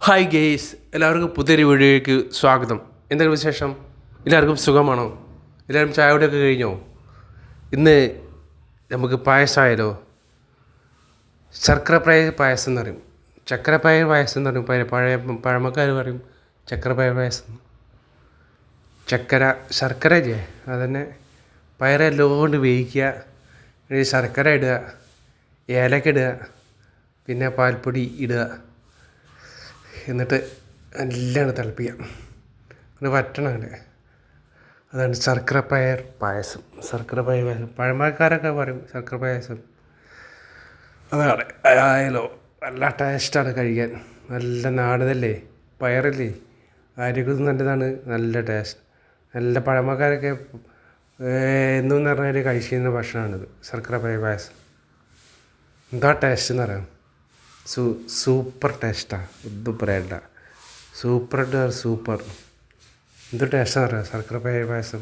Hi guys, എല്ലാവർക്കും പുതിയൊരു വീഡിയോയ്ക്ക് സ്വാഗതം. എന്തെങ്കിലും വിശേഷം? എല്ലാവർക്കും സുഖമാണോ? എല്ലാവരും ചായ കുടിയൊക്കെ കഴിഞ്ഞോ? ഇന്ന് നമുക്ക് പായസമായാലോ? ശർക്കര പായസം എന്ന് പറയും, ചക്കരപ്പായ പായസം എന്ന് പറയും, പഴമക്കാർ പറയും ചക്കരപ്പായ പായസം. ശർക്കര ഇല്ലേ, അതന്നെ പയറെല്ലാം കൊണ്ട് വേവിക്കുക, ശർക്കര ഇടുക, ഏലക്ക ഇടുക, പിന്നെ പാൽപ്പൊടി ഇടുക, എന്നിട്ട് എല്ലാം തിളപ്പിക്കാം. അത് വറ്റണം. അങ്ങനെ അതാണ് ശർക്കരപ്പയർ പായസം. പഴമക്കാരൊക്കെ പറയും ശർക്കര പായസം. അതാണ് ആയാലോ, നല്ല ടേസ്റ്റാണ് കഴിക്കാൻ. നല്ല നാടനല്ലേ, പയറല്ലേ, ആരോഗ്യത്തിന് നല്ലതാണ്, നല്ല ടേസ്റ്റ്. നല്ല പഴമക്കാരൊക്കെ എന്നും പറഞ്ഞാൽ കഴിക്കുന്ന ഭക്ഷണമാണിത്, ശർക്കരപ്പയർ പായസം. എന്താ ടേസ്റ്റ് എന്ന് പറയാം, സൂപ്പർ ടേസ്റ്റാണ്, ഒന്നും പറയണ്ട. സൂപ്പർ എന്ത് ടേസ്റ്റാന്ന് പറയാം ശർക്കരപ്പയർ പായസം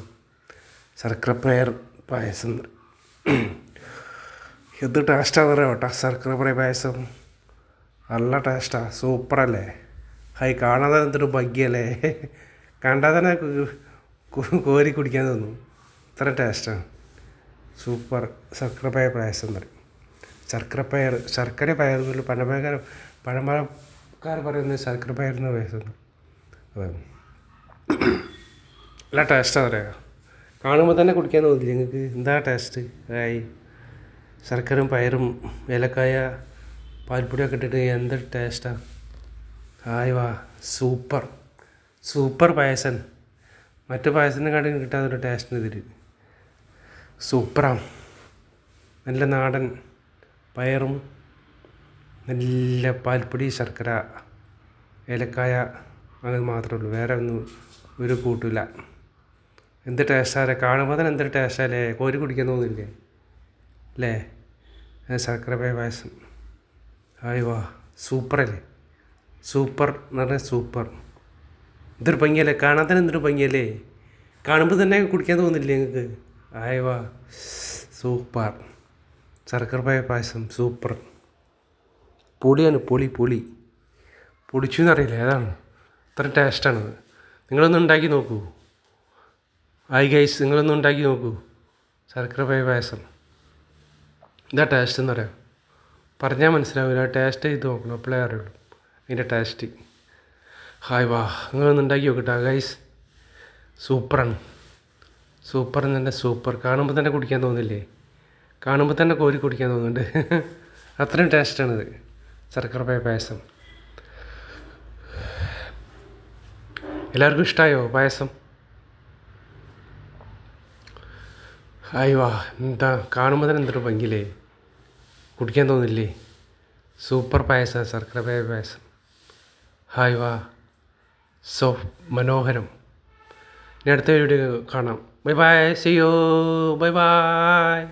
എന്ത് ടേസ്റ്റാന്ന് പറയാം കേട്ടോ. ശർക്കരപ്പയർ പായസം നല്ല ടേസ്റ്റാണ്, സൂപ്പറല്ലേ. കാണാൻ തന്നെ എന്തൊരു ഭംഗിയല്ലേ, കണ്ടാൽ തന്നെ കോരി കുടിക്കാൻ തോന്നും, ഇത്ര ടേസ്റ്റാണ്. സൂപ്പർ ശർക്കരപ്പയർ പായസം എന്ന് പറയും. ശർക്കര പയർ പഴമക്കാർ പറയുന്നത് ശർക്കര പയറിന് പായസം. നല്ല ടേസ്റ്റാണ് പറയുക, കാണുമ്പോൾ തന്നെ കുടിക്കാൻ തോന്നില്ല നിങ്ങൾക്ക്. എന്താ ടേസ്റ്റ്. ശർക്കരയും പയറും ഏലക്കായ പാൽപ്പൊടിയൊക്കെ ഇട്ടിട്ട് എന്ത് ടേസ്റ്റാണ്. വാ, സൂപ്പർ പായസം. മറ്റു പായസത്തിനെ കാട്ടിലും കിട്ടാത്തൊരു ടേസ്റ്റിന് ഇതിൽ സൂപ്പറാണ്. നല്ല നാടൻ പയറും നല്ല പാൽപ്പൊടി, ശർക്കര, ഏലക്കായ, അങ്ങനെ മാത്രമേ ഉള്ളൂ, വേറെ ഒന്നും ഒരു കൂട്ടില്ല. എന്ത് ടേസ്റ്റാണ്, കാണുമ്പോൾ തന്നെ എന്തൊരു ടേസ്റ്റാല്ലേ, കോരി കുടിക്കാൻ തോന്നില്ലേ അല്ലേ. ശർക്കര പായസം വാ, സൂപ്പറല്ലേ. സൂപ്പർ എന്ന് പറഞ്ഞാൽ സൂപ്പർ. എന്തൊരു ഭംഗിയല്ലേ, കാണാൻ തന്നെ എന്തൊരു ഭംഗിയല്ലേ, കാണുമ്പോൾ തന്നെ കുടിക്കാൻ തോന്നില്ലേ നിങ്ങൾക്ക്. വാ, സൂപ്പർ ശർക്കര പായസം സൂപ്പർ. പൊളിയാണ്, പൊളിച്ചു എന്നറിയില്ല, ഏതാണ് അത്ര ടേസ്റ്റാണത്. നിങ്ങളൊന്ന് ഉണ്ടാക്കി നോക്കൂ. ഗൈസ്, നിങ്ങളൊന്ന് ഉണ്ടാക്കി നോക്കൂ ശർക്കര പായസം. ഇതാ ടേസ്റ്റ് എന്ന് പറയാം, പറഞ്ഞാൽ മനസ്സിലാവില്ല, ടേസ്റ്റ് ചെയ്ത് നോക്കണം, അപ്പോഴേ അറിയുള്ളൂ അതിൻ്റെ ടേസ്റ്റ്. വാ, നിങ്ങളൊന്ന് ഉണ്ടാക്കി നോക്കട്ടെ ഗൈസ്. സൂപ്പറാണ്, സൂപ്പർ എന്ന് തന്നെ സൂപ്പർ. കാണുമ്പോൾ തന്നെ കുടിക്കാൻ തോന്നില്ലേ, കാണുമ്പോൾ തന്നെ കോരി കുടിക്കാൻ തോന്നുന്നുണ്ട്, അത്രയും ടേസ്റ്റാണിത് ശർക്കര പായസം. എല്ലാവർക്കും ഇഷ്ടമായോ പായസം? വാ, എന്താ കാണുമ്പോൾ തന്നെ എന്തൊരു ഭംഗിയില്ലേ, കുടിക്കാൻ തോന്നില്ലേ. സൂപ്പർ പായസം, ശർക്കര പായസം. വാ, മനോഹരം. ഇനി അടുത്ത വീഡിയോ കാണാം. Bye bye, see you, bye by.